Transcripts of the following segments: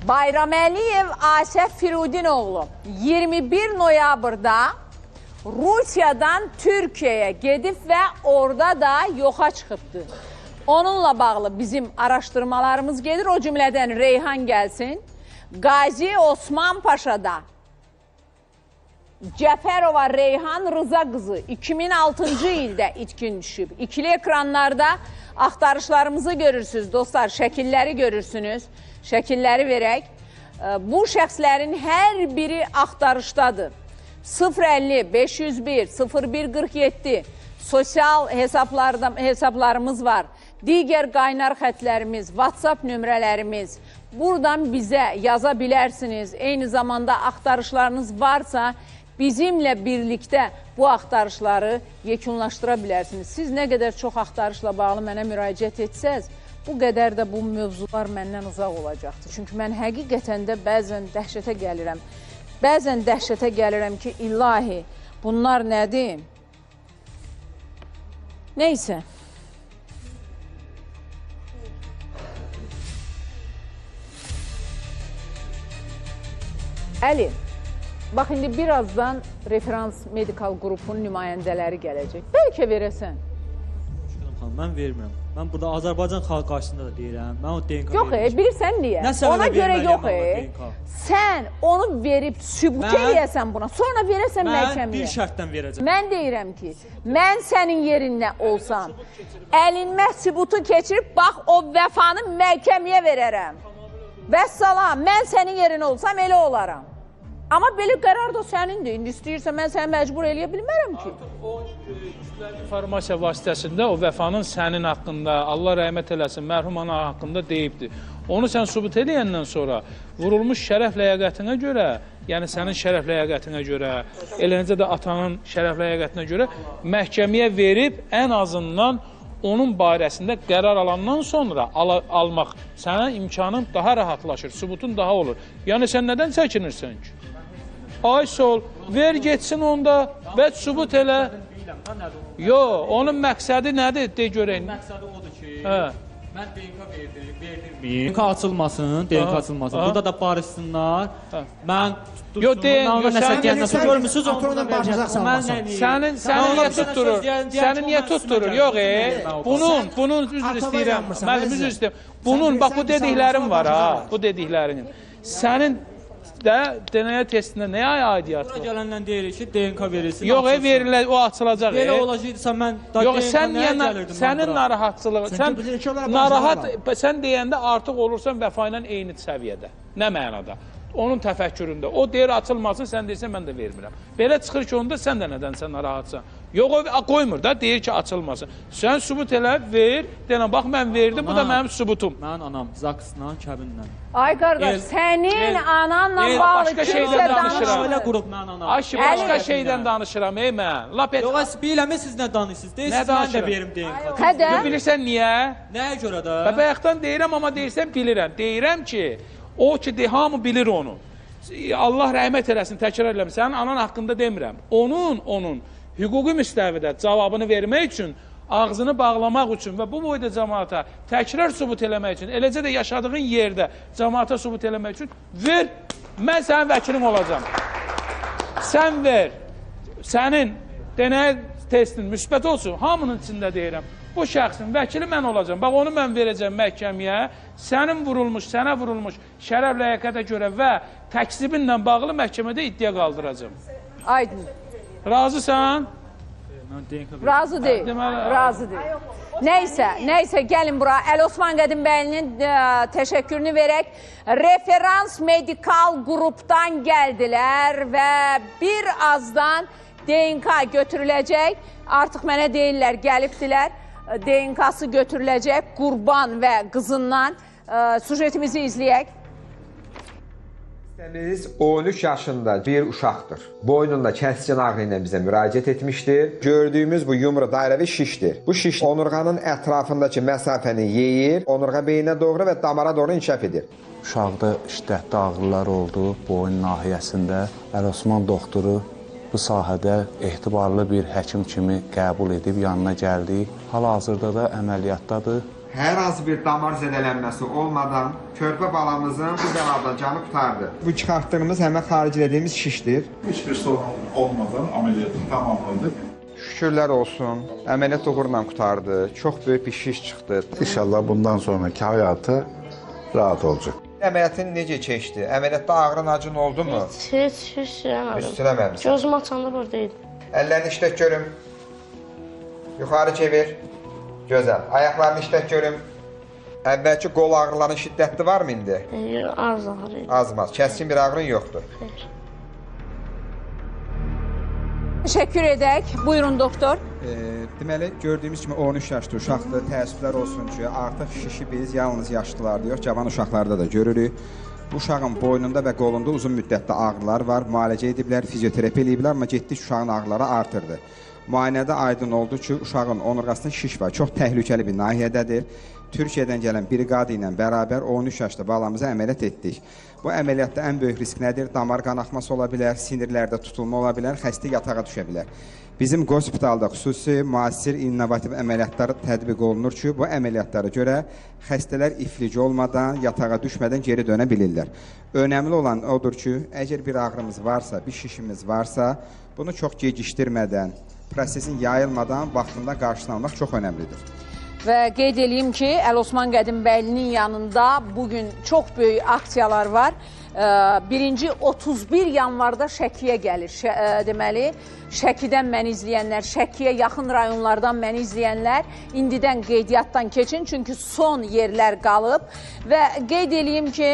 Bayraməliyev Asəf Firudinoğlu 21 noyabrda Rusiyadan Türkiyəyə gedib və orada da yoxa çıxıbdır. Onunla bağlı bizim araşdırmalarımız gedir. O cümlədən Reyhan gəlsin. Qazi Osman Paşa'da Cəfərova Reyhan Rıza qızı 2006-cı ildə itkin düşüb. İkili ekranlarda axtarışlarımızı görürsünüz dostlar, şəkilləri görürsünüz. Şəkilləri verək. Bu şəxslərin hər biri axtarışdadır. 050 501 0147 sosial hesablarımız var. Digər qaynar xətlərimiz, WhatsApp nömrələrimiz. Buradan bizə yaza bilərsiniz. Eyni zamanda axtarışlarınız varsa bizimlə birlikdə bu axtarışları yekunlaşdıra bilərsiniz. Siz nə qədər çox axtarışla bağlı mənə müraciət etsəz, bu qədər də bu mövzular məndən uzaq olacaqdır. Çünki mən həqiqətən də bəzən dəhşətə gəlirəm. Bəzən dəhşətə gəlirəm ki, ilahi, bunlar nədir? Neysə. Əli, bax indi birazdan referans medikal qrupunun nümayəndələri gələcək. Bəlkə verəsən. Mən vermirəm. Mən burada Azərbaycan xalqı qarşısında da deyirəm. Mən o DNK yox, bilirsən niyə? Ona görə yox, sən onu verib sübut eləyəsən buna, sonra verəsən məhkəməyə. Mən bir şərtdən verəcəm. Mən deyirəm ki, mən sənin yerində olsam, əlinmə sübutu keçirib, bax o vəfanı məhkəməyə verərəm. Vəssalam, mən sənin yerində olsam elə olaram. Amma belə qərar da sənindir. İndi istəyirsən, mən səni məcbur eləyə bilmərəm ki. O informasiya vasitəsində o vəfanın sənin haqqında, Allah rəhmət eləsin, mərhum ana haqqında deyibdir. Onu sən sübut edəndən sonra vurulmuş şərəf ləyaqətinə görə, yəni sənin şərəf ləyaqətinə görə, eləcə də atanın şərəf ləyaqətinə görə məhkəməyə verib ən azından onun barəsində qərar alandan sonra almaq sənə imkanın daha rahatlaşır, sübutun daha olur. Yəni sən nədən çəkinirsən ki? Ay sol, ver geçsin onda və sübut elə. Yox, onun məqsədi nədir, de görək. Məqsədi odur ki, mən DNK verdirmiyim. DNK açılmasın, DNK açılmasın. Burada da barışsınlar. Mən görmüsünüz, ondan verəcəksən. Səni niyə tutturur? Səni niyə tutturur? Yox, bunun üzr istəyirəm. Mən üzr istəyirəm. Bunun, bax bu dediklərim var ha, bu dediklərinin. Sənin də DNA testində nəyə aidiyyatı var? Bura gələndən deyirik ki, DNK verilsin. Yox, verilir, o açılacaq. Belə olacaqsa mən yox, sən sənin narahatçılığı, sən deyəndə artıq olursan vəfa ilə eyni səviyyədə. Nə mənada? Onun təfəkküründə. O deyir açılmasın, sən deyirsən, mən də vermirəm. Belə çıxır ki, onda sən də nədənsə narahatsan. Yox, o qoymur da, deyir ki, açılmasın. Sən sübut elə, ver, deyən, bax, mən verdim, bu da mənim sübutum. Mənim anam Zaksla, Kəbinlə. Ay qardaş, sənin ananla bağlı kimsə danışıram. Başqa şeydən danışıram, ey mən. Yox, biləmi siz nə danışırsınız? Deyirsiniz, mən də verim DNK. Hədə? Bilirsən niyə? Nəyə görə də? Bəbəyəxdən deyirəm, amma deyirsən, bilirəm. Deyirəm ki, o ki, hamı bilir onu. Allah rəhmət eləsin, təkrar eləmək. Sənin anan haqqında demirəm. Onun hüquqi müstəvidə cavabını vermək üçün, ağzını bağlamaq üçün və bu boyda cəmaata təkrar sübut eləmək üçün, eləcə də yaşadığın yerdə cəmaata sübut eləmək üçün ver, mən sənin vəkilin olacam. Sən ver, sənin DNA testin müsbət olsun, hamının içində deyirəm. Bu şəxsin vəkili mən olacam. Bax, onu mən verəcəm məhkəməyə. Sənin vurulmuş, sənə vurulmuş şərəf ləyaqətə görə və təksibinlə bağlı məhkəmədə iddia qaldıracam. Aydın. Razısan? Razı deyil. Razı deyil. Nəysə, gəlin bura. Əli Osman Qədimbəylinin təşəkkürünü verək. Referans medikal qrupdan gəldilər və bir azdan DNK götürüləcək. Artıq mənə deyirlər, gəlibdilər. DNK-sı götürüləcək Qurban və qızından. Sujetimizi izləyək. 13 yaşında bir uşaqdır. Boynunda kəskin ağrı ilə bizə müraciət etmişdir. Gördüyümüz bu yumru dairəvi şişdir. Bu şiş onurğanın ətrafındakı məsafəni yeyir, onurğa beyinə doğru və damara doğru inkişaf edir. Uşaqda şiddətli ağrılar oldu boyun nahiyəsində. Əli Osman doktoru bu sahədə etibarlı bir həkim kimi qəbul edib yanına gəldik. Hal-hazırda da əməliyyatdadır. Hər hansı bir damar zədələnməsi olmadan körpə balamızın bu bəladan canı qurtardı. Bu çıxartdığımız həmin xariclədiyimiz şişdir. Hiçbir sorun olmadan ameliyatı tamamladık. Şükürlər olsun, əməliyyat uğurla qurtardı. Çox böyük bir şiş çıxdı. İnşallah bundan sonraki hayatı rahat olacak. Əməliyyatın necə keçdi? Əməliyyatda ağrın acın oldu mu? Heç sürəmədim. Sürəməmisən. Gözüm açanda buradaydı. Əllərini işlət görüm. Yuxarı çevir. Gözəl. Ayaqlarını işlət görüm. Əvvəlki qol ağrıların şiddətli varmı indi? Az ağrıydı. Azmaz. Kəskin bir ağrın yoxdur. Xeyr. Təşəkkür edək. Buyurun doktor. Deməli, gördüyümüz kimi 13 yaşlı uşaqdır. Təəssüflər olsun ki, artıq şişi biz yalnız yaşlılarda yox, cavan uşaqlarda da görürük. Bu uşağın boynunda və qolunda uzun müddətli ağrılar var. Müalicə ediblər, fizioterapi ediblər, amma getdik uşağın ağrıları artırdı. Müayinədə aydın oldu ki, uşağın onurğasında şiş var. Çox təhlükəli bir nahiyədədir. Türkiyədən gələn briqadı ilə bərabər 13 yaşlı balamızı əməliyyat etdik. Bu əməliyyatda ən böyük risk nədir? Damar qanaxması ola bilər, sinirlərdə tutulma ola bilər, xəstə yatağa düşə bilər. Bizim qospitalda xüsusi, müasir, innovativ əməliyyatlar tətbiq olunur ki, bu əməliyyatlara görə xəstələr iflic olmadan, yatağa düşmədən geri dönə bilirlər. Önəmli olan odur ki, əgər bir ağrımız varsa, bir şişimiz varsa, bunu çox gecikdirmədən, prosesin yayılmadan vaxtında qarşısını almaq çox önəmlidir. Və qeyd edeyim ki, Əlosman Qədimbəylinin yanında bugün çox böyük aksiyalar var. Birinci 31 yanvarda Şəkiyə gəlir. Deməli, Şəkidən məni izləyənlər, Şəkiyə yaxın rayonlardan məni izləyənlər indidən qeydiyyatdan keçin, çünki son yerlər qalıb. Və qeyd edeyim ki,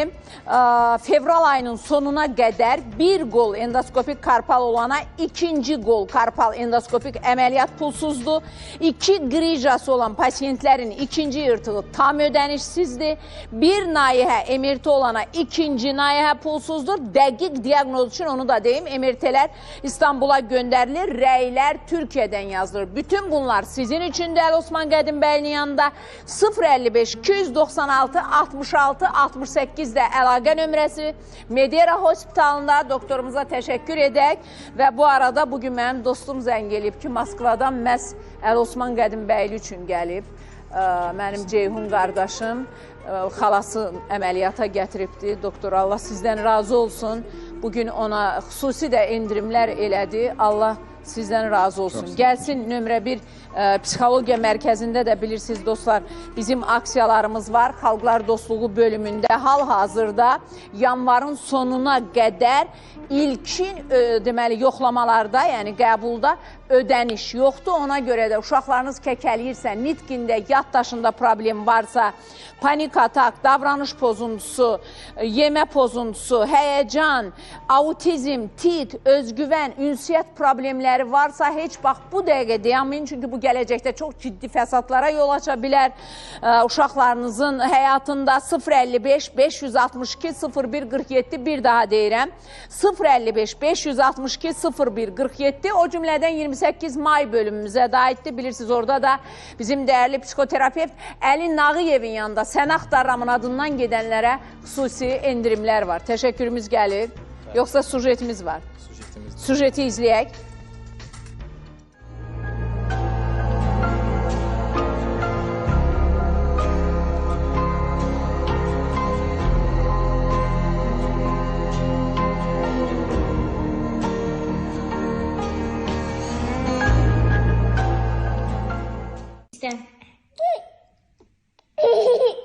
fevral ayının sonuna qədər bir qol endoskopik karpal olana ikinci qol karpal endoskopik əməliyyat pulsuzdur. 2 qrijası olan pasiyentlərin ikinci yırtığı tam ödənişsizdir. Bir nayihə emirti olana ikinci nayihə pulsuzdur. Dəqiq diaqnoz üçün onu da deyim, emirtilər İstanbula göndərilir, rəylər Türkiyədən yazılır. Bütün bunlar sizin üçün də Əlosman Qədimbəyli yanında 055 296 66 68 də əlaqə nömrəsi. Medera Hospitalında doktorumuza təşəkkür edək və bu arada bugün mənim dostum zəng eləyib ki, Moskvadan məhz Əlosman Qədimbəyli üçün gəlib. Mənim Ceyhun qardaşım xalası əməliyyata gətiribdi. Doktor, Allah sizdən razı olsun. Bugün ona xüsusi də endirimlər elədi. Allah sizdən razı olsun. Gəlsin nömrə 1 psixologiya mərkəzində də bilirsiniz dostlar, bizim aksiyalarımız var. Xalqlar Dostluğu bölümündə hal-hazırda yanvarın sonuna qədər ilkin deməli yoxlamalarda, yəni qəbulda ödəniş yoxdur. Ona görə də uşaqlarınız kəkəliyirsə, nitqində, yaddaşında problem varsa, panik atak, davranış pozuntusu, yemə pozuntusu, həyəcan, autizm, tik, özgüvən, ünsiyyət problemləri varsa heç bax bu dəqiqə dayanmayın, çünki bu gələcəkdə çox ciddi fəsadlara yol aça bilər. Uşaqlarınızın həyatında 055 562 01 47 bir daha deyirəm. 055 562 01 47 o cümlədən 28 may bölümümüzə də aiddir. Bilirsiniz, orada da bizim dəyərli psikoterapevt Əli Nağıyevin yanında Sən axtarramın adından gedənlərə xüsusi endirimlər var. Təşəkkürümüz gəlir. Yoxsa sujetimiz var. Sujeti izləyək.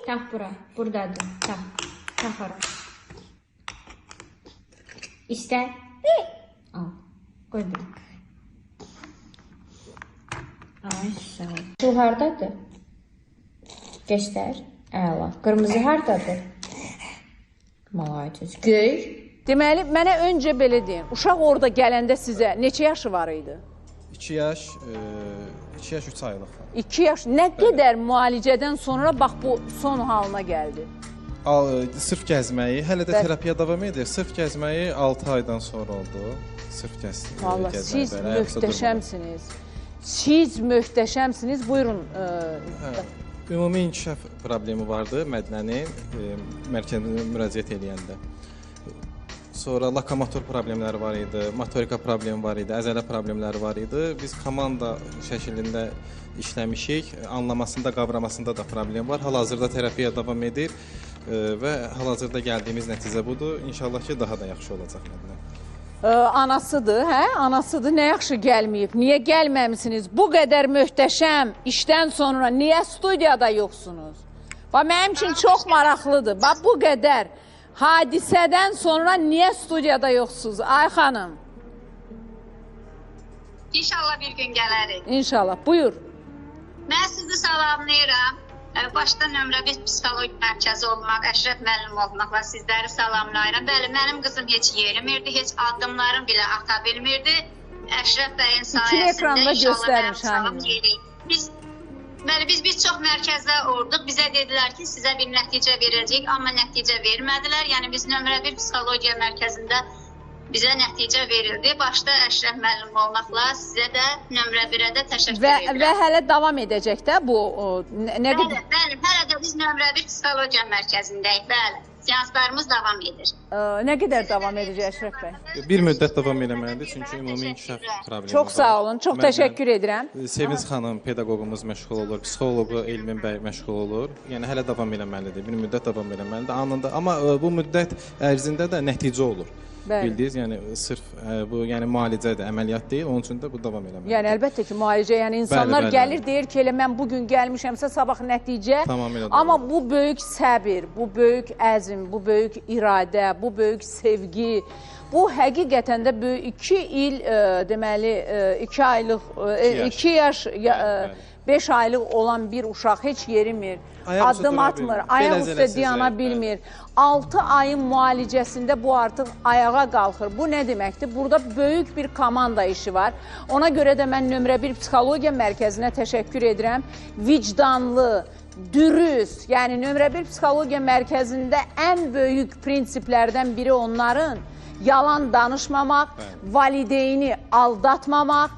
Tak bura, buradadır. Tak, tak ora. İstər. Al, qoy bura. Ay, sağ ol. Bu hardadır? Göstər. Əla. Qırmızı hardadır? Malaydız. Göy. Deməli, mənə öncə belə deyin. Uşaq orada gələndə sizə neçə yaşı var idi? 2 yaş, 3 aylıq. 2 yaş. Nə qədər müalicədən sonra bax bu son halına gəldi? Sırf gəzməyi, hələ də terapiya davam edir. Sırf gəzməyi 6 aydan sonra oldu. Sırf gəzməyi. Vallahi siz möhtəşəmsiniz. Siz möhtəşəmsiniz. Buyurun. Ümumi inkişaf problemi vardı Mədnənin mərkəzinə müraciət edəndə. Sonra lokomotor problemləri var idi, motorika problemi var idi, əzələ problemləri var idi. Biz komanda şəklində işləmişik. Anlamasında, qavramasında da problem var. Hal-hazırda terapiya davam edir və hal-hazırda gəldiyimiz nəticə budur. İnşallah ki, daha da yaxşı olacaq məndən. Anasıdır, hə? Anasıdır, nə yaxşı gəlməyib. Niyə gəlməmisiniz? Bu qədər möhtəşəm işdən sonra niyə studiyada yoxsunuz? Mənim üçün çox maraqlıdır. Bu qədər hadisədən sonra niyə studiyada yoxsunuz? Ay xanım. İnşallah bir gün gələrik. İnşallah, buyur. Mən sizi salamlayıram. Başda nömrə 1 psixoloji mərkəzi olmaq, Əşrəf müəllim olmaqla sizləri salamlayıram. Bəli, mənim qızım heç yerimirdi, heç addımlarım bilə ata bilmirdi. Əşrəf bəyin sayəsində inşallah mənim sağım yerik. Biz bir çox mərkəzdə olduq. Bizə dedilər ki, sizə bir nəticə verəcəyik, amma nəticə vermədilər. Yəni biz nömrə 1 psixologiya mərkəzində bizə nəticə verildi. Başda Əşrəf müəllim olmaqla sizə də nömrə 1-ə də təşəkkür edirəm. Və hələ davam edəcək də bu? Bəli, hələ də biz nömrə 1 psixologiya mərkəzindəyik, bəli. Seanslarımız davam edir. Nə qədər davam edəcək Əşrəf bəy? Bir müddət davam eləməlidir, çünki ümumi inkişaf problemi var. Çox sağ olun, çox təşəkkür edirəm. Sevinç xanım, pedaqoqumuz məşğul olur, psixoloqu Elmin bəy məşğul olur. Yəni hələ davam eləməlidir, bir müddət davam eləməlidir anında. Amma bu müddət ərzində də nəticə olur. Bildiniz, yəni sırf bu yəni müalicədir, əməliyyat deyil, onun üçün də bu davam eləməlidir. Yəni əlbəttə ki, müalicə, yəni insanlar gəlir, deyir ki, elə mən bugün gəlmişəmsə sabah nəticə. Amma bu böyük səbir, bu böyük əzm, bu böyük iradə, bu böyük sevgi, bu həqiqətən də böyük 2 il, deməli 2 aylıq, 2 yaş, 5 aylıq olan bir uşaq heç yerimir, addım atmır, ayaq üstə dayana bilmir. 6 ayın müalicəsində bu artıq ayağa qalxır. Bu nə deməkdir? Burada böyük bir komanda işi var. Ona görə də mən nömrə 1 psixologiya mərkəzinə təşəkkür edirəm. Vicdanlı, dürüst, yəni nömrə 1 psixologiya mərkəzində ən böyük prinsiplərdən biri onların yalan danışmamaq, valideyni aldatmamaq,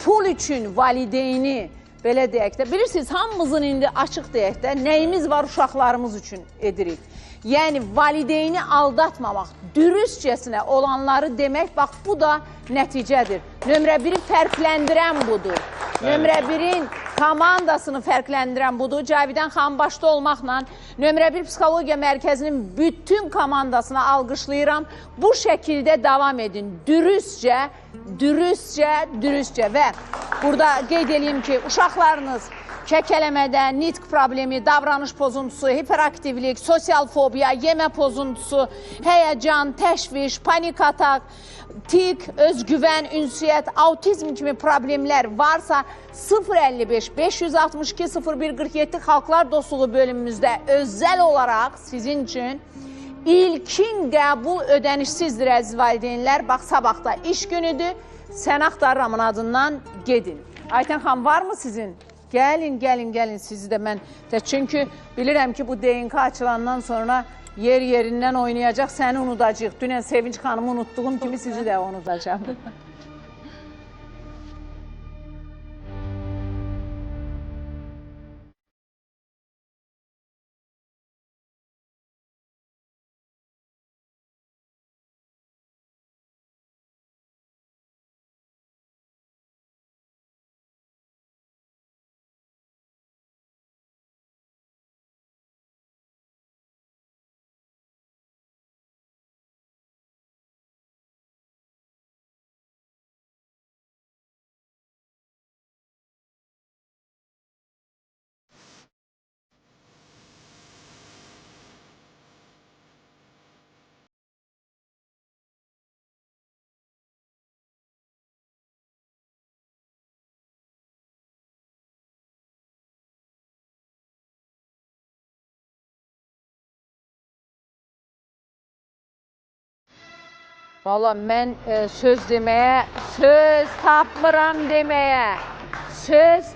pul üçün valideyni belə deyək də, bilirsiniz, hamımızın indi açıq deyək də, nəyimiz var uşaqlarımız üçün edirik. Yəni, valideyni aldatmamaq, dürüstcəsinə olanları demək, bax, bu da nəticədir. Nömrə 1-i fərqləndirən budur. Nömrə 1-in komandasını fərqləndirən budur. Cavidan xanım başda olmaqla nömrə 1 psixologiya mərkəzinin bütün komandasını alqışlayıram. Bu şəkildə davam edin. Dürüstcə, dürüstcə və burada qeyd edeyim ki, uşaqlarınız kəkələmədə, nitq problemi, davranış pozuntusu, hiperaktivlik, sosial fobiya, yemə pozuntusu, həyəcan, təşviş, panik atak, tik, özgüvən, ünsiyyət, autizm kimi problemlər varsa 055 562 0147 Xalqlar Dostluğu bölümümüzdə özəl olaraq sizin üçün ilkin qəbul ödənişsizdir əziz valideynlər. Bax, sabahda iş günüdür. Sən axtarıramın adından gedin. Aytən xan, var mı sizin? Gəlin sizi də mən. Çünki bilirəm ki, bu DNK açılandan sonra yerindən oynayacaq, səni unudacaq. Dünən Sevinç xanımı unutduğum kimi sizi də unudacağım. Valla mən söz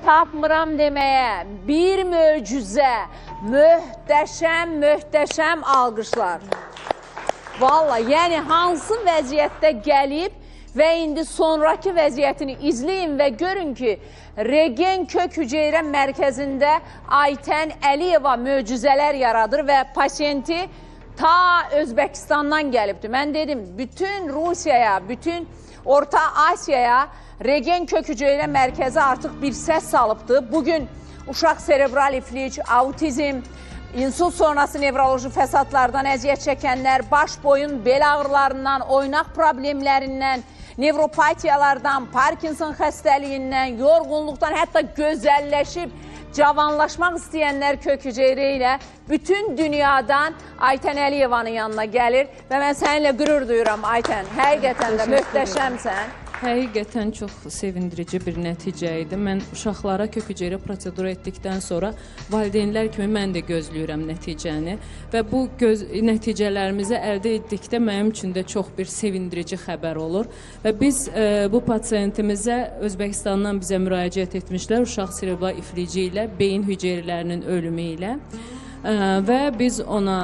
tapmıram deməyə, bir möcüzə, möhtəşəm alqışlar. Valla, yəni hansı vəziyyətdə gəlib və indi sonraki vəziyyətini izləyin və görün ki, Regen Kök Hüceyrə Mərkəzində Aytən Əliyeva möcüzələr yaradır və pasiyenti ta Özbəkistandan gəlibdir. Mən dedim, bütün Rusiyaya, bütün Orta Asiyaya regen kök hüceyrə mərkəzi artıq bir səs salıbdır. Bugün uşaq serebral iflic, autizm, insult sonrası nevroloji fəsadlardan əziyyət çəkənlər, baş boyun bel ağrılarından, oynaq problemlərindən, nevropatiyalardan, Parkinson xəstəliyindən, yorğunluqdan, hətta gözəlləşib cavanlaşmaq istəyənlər kök hüceyrə ilə bütün dünyadan Aytən Əliyevanın yanına gəlir və mən səninlə qürur duyuram Aytən. Həqiqətən də möhtəşəmsən. Həqiqətən çox sevindirici bir nəticə idi. Mən uşaqlara kök hüceyrə proseduru etdikdən sonra valideynlər kimi mən də gözləyirəm nəticəni və bu nəticələrimizi əldə etdikdə mənim üçün də çox bir sevindirici xəbər olur və biz bu pasiyentimizə Özbəkistandan bizə müraciət etmişlər uşaq serebral iflici ilə, beyin hüceyrələrinin ölümü ilə. Və biz ona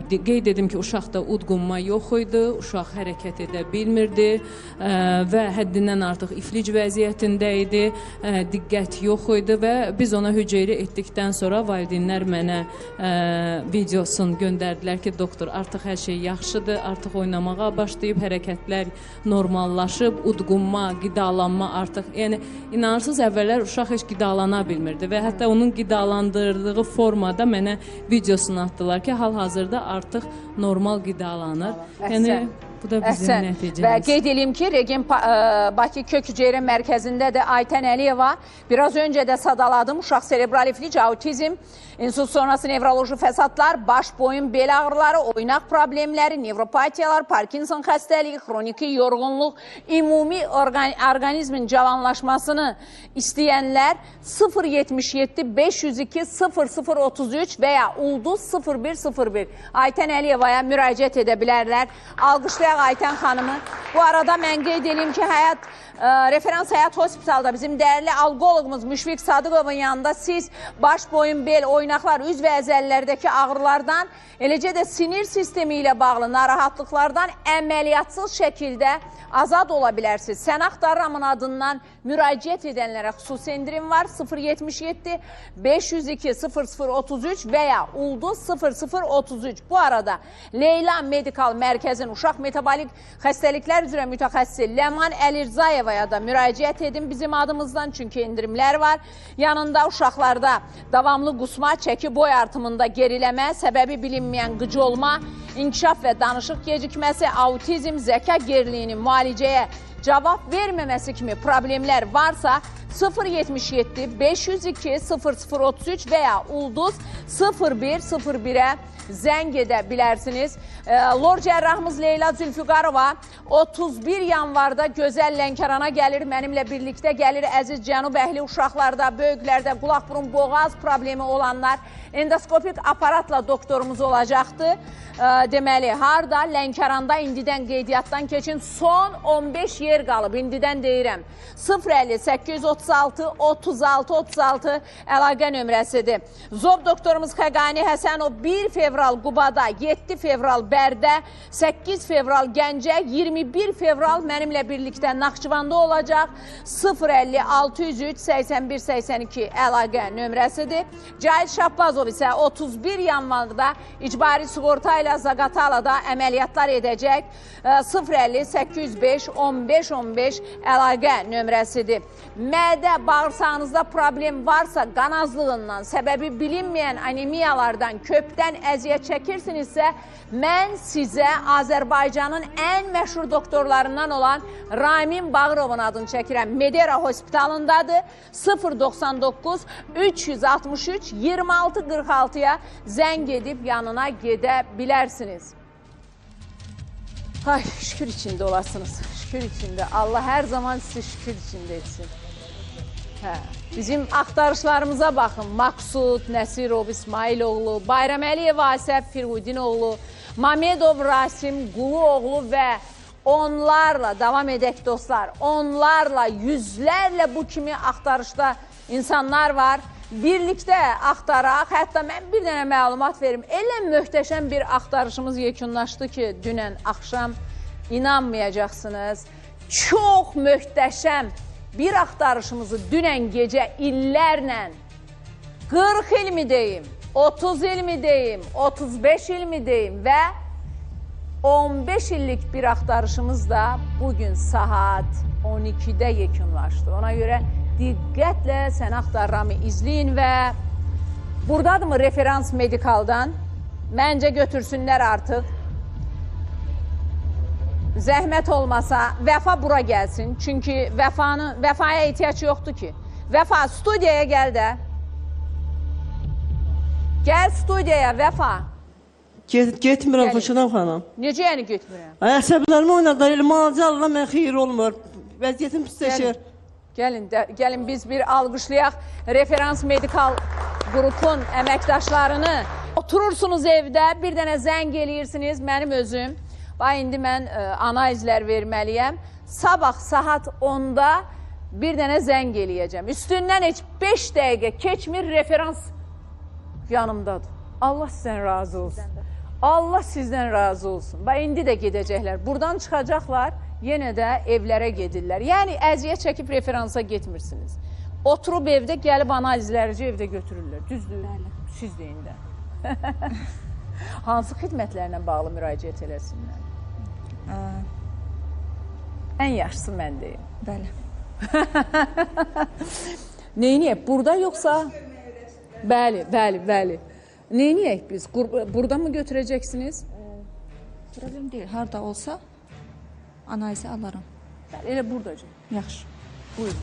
qeyd edim ki, uşaqda udqunma yox idi, uşaq hərəkət edə bilmirdi və həddindən artıq iflic vəziyyətində idi, diqqət yox idi və biz ona hüceyrə etdikdən sonra valideynlər mənə videosunu göndərdilər ki, doktor artıq hər şey yaxşıdır, artıq oynamağa başlayıb, hərəkətlər normallaşıb, udqunma, qidalanma artıq, yəni inanırsınız əvvəllər uşaq heç qidalana bilmirdi və hətta onun qidalandırdığı formada mənə videosunu atdılar ki, hal-hazırda artıq normal qidalanır. Yəni bu da bizim nəticəmiz. Və qeyd edeyim ki, Regen Bakı Kök Hüceyrə Mərkəzində də Aytən Əliyeva, biraz öncə də sadaladım, uşaq serebral iflic, autizm, insult sonrası nevroloji fəsadlar, baş boyun bel ağrıları, oynaq problemləri, nevropatiyalar, Parkinson xəstəliyi, xroniki yorğunluq, ümumi orqanizmin cavanlaşmasını istəyənlər 077 502 0033 və ya ulduz 0101 Aytən Əliyevaya müraciət edə bilərlər. Alqışlayaq Aytən xanımı. Bu arada mən qeyd edeyim ki, Referans Həyat Hospitalda bizim dəyərli alqoloqumuz Müşfiq Sadıqovun yanında siz baş boyun bel, oynaqlar, üz və əzəllərdəki ağrılardan, eləcə də sinir sistemi ilə bağlı narahatlıqlardan əməliyyatsız şəkildə azad ola bilərsiniz. Sən axtarıramın adından müraciət edənlərə xüsusi indirim var. 077 502 0033 və ya ulduz 0033. Bu arada Leyla Medikal Mərkəzin uşaq metabolik xəstəliklər üzrə mütəxəssisi Ləman Əlirzayevaya da müraciət edin bizim adımızdan, çünki indirimlər var. Yanında uşaqlarda davamlı qusma, çəki boy artımında geriləmə, səbəbi bilinməyən qıcı olma, inkişaf və danışıq gecikməsi, autizm, zəka geriliyinin müalicəyə cavab verməməsi kimi problemlər varsa 077 502 0033 və ya ulduz 0101-ə zəng edə bilərsiniz. Lor cərrahımız Leyla Zülfüqarova 31 yanvarda gözəl Lənkərana gəlir, mənimlə birlikdə gəlir. Əziz cənub əhli uşaqlarda, böyüklərdə qulaq, burun, boğaz problemi olanlar endoskopik aparatla doktorumuz olacaqdır. Deməli, harda? Lənkəranda indidən qeydiyyatdan keçin. Son 15 yer qalıb, indidən deyirəm. 050 836 36 36 əlaqə nömrəsidir. Zob doktorumuz Xəqani Həsənov 1 fevral Qubada, 7 fevral Bərdə, 8 fevral Gəncə, 21 fevral mənimlə birlikdə Naxçıvanda olacaq. 050 603 81 82 əlaqə nömrəsidir. Cahit Şahbazov isə 31 yanvarda icbari sığorta ilə Zaqatalada əməliyyatlar edəcək. 050 805 15 15 əlaqə nömrəsidir. Mədə, bağırsağınızda problem varsa, qan azlığından, səbəbi bilinməyən anemiyalardan, köpdən əziyyət çəkirsinizsə, mən sizə Azərbaycanın ən məşhur doktorlarından olan Ramin Bağırovun adını çəkirəm. Medera Hospitalındadır. 099 363 26 46-ya zəng edib yanına gedə bilərsiniz. Ay, şükür içində olasınız. Şükür içində. Allah hər zaman sizi şükür içində etsin. Bizim axtarışlarımıza baxın. Maksud, Nəsirov, İsmailoğlu, Bayram Əliyev, Asəf Firudinoğlu, Mamedov, Rasim, Quluoğlu və onlarla, davam edək dostlar, onlarla, yüzlərlə bu kimi axtarışda insanlar var. Birlikdə axtaraq, hətta mən bir dənə məlumat verim. Elə möhtəşəm bir axtarışımız yekunlaşdı ki, dünən axşam inanmayacaqsınız. Çox möhtəşəm bir axtarışımızı dünən gecə illərlə 40 il mi deyim, 30 il mi deyim, 35 il mi deyim və 15 illik bir axtarışımız da bugün saat 12'də yekunlaşdı. Ona görə diqqətlə Sən Axtarıramı izləyin və buradadır mı referans medikaldan? Məncə götürsünlər artıq. Zəhmət olmasa Vəfa bura gəlsin. Çünki Vəfaya ehtiyac yoxdur ki. Vəfa studiyaya gəl də. Gəl studiyaya Vəfa. Getmirəm Xuşanam xanım. Necə yəni getmirəm? Əsəblərimi oynadılar, elə mağaza alıram, mən xeyir olmur. Vəziyyətim pisləşir. Gəlin biz bir alqışlayaq referans medikal qrupun əməkdaşlarını. Oturursunuz evdə, bir dənə zəng eləyirsiniz, mənim özüm. Bax, indi mən analizlər verməliyəm. Sabah saat 10-da bir dənə zəng eləyəcəm. Üstündən heç 5 dəqiqə keçmir, referans yanımdadır. Allah sizdən razı olsun. Allah sizdən razı olsun. Bax, indi də gedəcəklər. Buradan çıxacaqlar, yenə də evlərə gedirlər. Yəni, əziyyət çəkib referansa getmirsiniz. Oturub evdə, gəlib analizlərici evdə götürürlər. Düzdür? Siz deyin də. Hansı xidmətlərlə bağlı müraciət eləsinlər? Ən yaxşısı mən deyim. Bəli. Neyniyək? Burada yoxsa? Bəli. Neyniyək biz? Burada mı götürəcəksiniz? Problem deyil. Harada olsa analizi alaram. Elə buradaca. Yaxşı. Buyurun.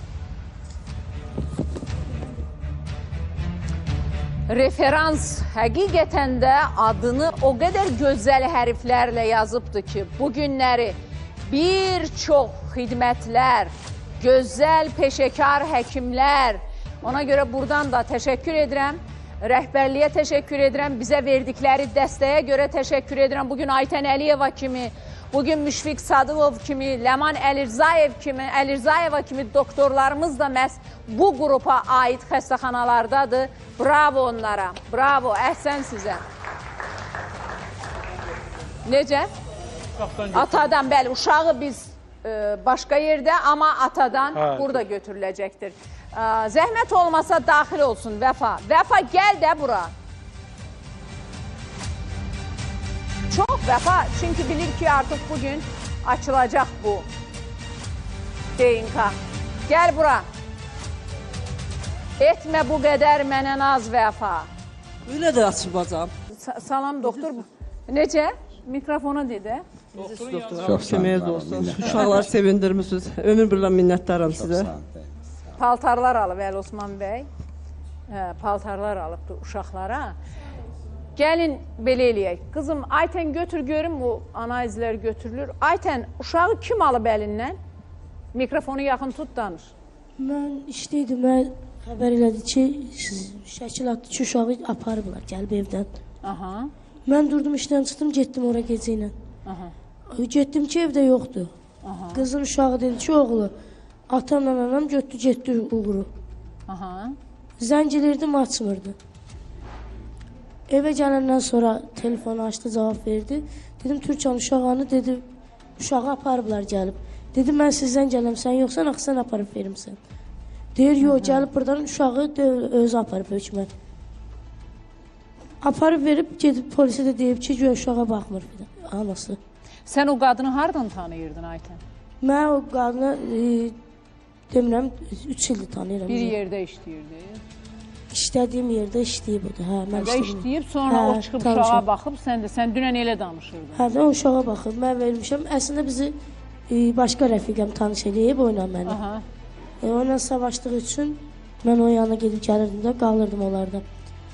Referans həqiqətən də adını o qədər gözəl hərflərlə yazıbdır ki, bu günləri bir çox xidmətlər, gözəl peşəkar həkimlər, ona görə buradan da təşəkkür edirəm. Rəhbərliyə təşəkkür edirəm, bizə verdikləri dəstəyə görə təşəkkür edirəm. Bugün Aytən Əliyeva kimi, bugün Müşfiq Sadıqov kimi, Ləman Əlirzayev kimi doktorlarımız da məhz bu qrupa aid xəstəxanalardadır. Bravo onlara, bravo, əhsən sizə. Necə? Atadan, bəli, uşağı biz başqa yerdə, amma atadan burada götürüləcəkdir. Zəhmət olmasa daxil olsun Vəfa. Vəfa, gəl də bura. Çox Vəfa, çünki bilir ki, artıq bugün açılacaq bu DNK. Gəl bura. Etmə bu qədər mənə naz Vəfa. Öyle də açılacam. Salam doktor. Necə? Mikrofona dedə. Çox köməyə dostum. Uşaqları sevindirmişsiniz. Ömür billah minnətdaram sizə. Paltarlar alıb Əli Osman bəy. Paltarlar alıbdır uşaqlara. Gəlin belə eləyək. Qızım, Aytən götür görüm, o analizlər götürülür. Aytən, uşağı kim alıb əlindən? Mikrofonu yaxın tut, danış. Mən işləydim, mən xəbər elədi ki, şəkil atdı ki, uşağı aparıblar, gəlib evdən. Aha. Mən durdum, işdən çıxdım, getdim ora gecə ilə. Aha. Getdim ki, evdə yoxdur. Aha. Qızın uşağı dedi ki, oğlu, atamla anam getdi uğuru. Aha. Zəng elirdim, açmırdı. Evə gələndən sonra telefonu açdı, cavab verdi. Dedim, Türkan uşağını, dedi, uşağı aparıblar gəlib. Dedim, mən sizdən gələm, sən yoxsan, axı sən aparıb verimsən. Deyir, yox, gəlib buradan uşağı özü aparıb hökmət. Aparıb verib, gedib polisə də deyib ki, uşağa baxmır anası. Sən o qadını hardan tanıyırdın Aytən? Mən o qadını, demirəm, 3 ildir tanıyıram. Bir yerdə işləyirdi. İşlədiyim yerdə işləyib o da. Hə, mən işləyib, sonra o çıxıb uşağa baxıb, sən dünən elə danışırdın. Hə, o uşağa baxıb, mən vermişəm. Əslində bizi başqa rəfiqəm tanış edib, oynan məni. Onunla savaşdığı üçün mən o yana gedib gəlirdim də, qalırdım onlarda.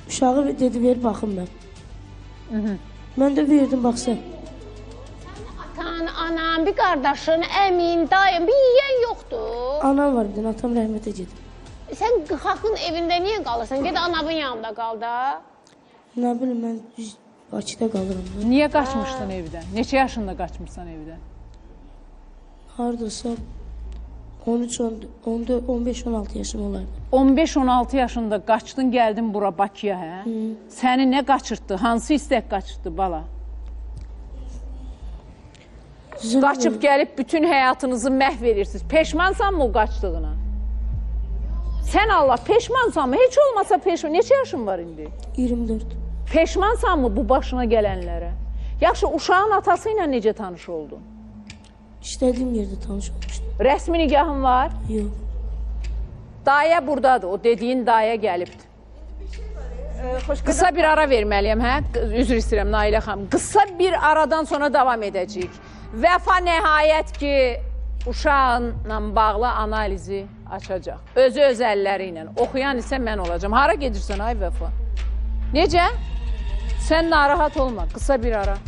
Uşağı dedi, ver, baxım mən. Mən də verdim, baxsan. Atan, anam, bir qardaşın, əmin, dayım, bir yiyən yoxdur. Anam var bir dənə, atam rəhmətə gedib. Sən xalqın evində niyə qalırsan? Ged anamın yanında qal da. Nə bilim, mən Bakıda qalıram. Niyə qaçmışdın evdən? Neçə yaşında qaçmışsan evdən? Haradasa 15-16 yaşım olardı. 15-16 yaşında qaçdın, gəldin bura Bakıya, hə? Səni nə qaçırtdı? Hansı istək qaçırtdı, bala? Qaçıb gəlib bütün həyatınızı məhv edirsiniz. Peşmansan mı o qaçdığına? Sən Allah, peşmansan mı? Heç olmasa peşman. Neçə yaşın var indi? 24. Peşmansan mı bu başına gələnlərə? Yaxşı, uşağın atası ilə necə tanış oldun? İşlədiyim yerdə tanış olmuşdum. Rəsmi nigahın var? Yox. Dayə buradadır, o dediyin dayə gəlibdir. Qısa bir ara verməliyəm, hə? Üzr istəyirəm Nailə xanım. Qısa bir aradan sonra davam edəcəyik. Vəfa nəhayət ki, uşaqla bağlı analizi açacaq. Özü öz əlləri ilə. Oxuyan isə mən olacağım. Hara gedirsən ay Vəfa? Necə? Sən narahat olma. Qısa bir ara.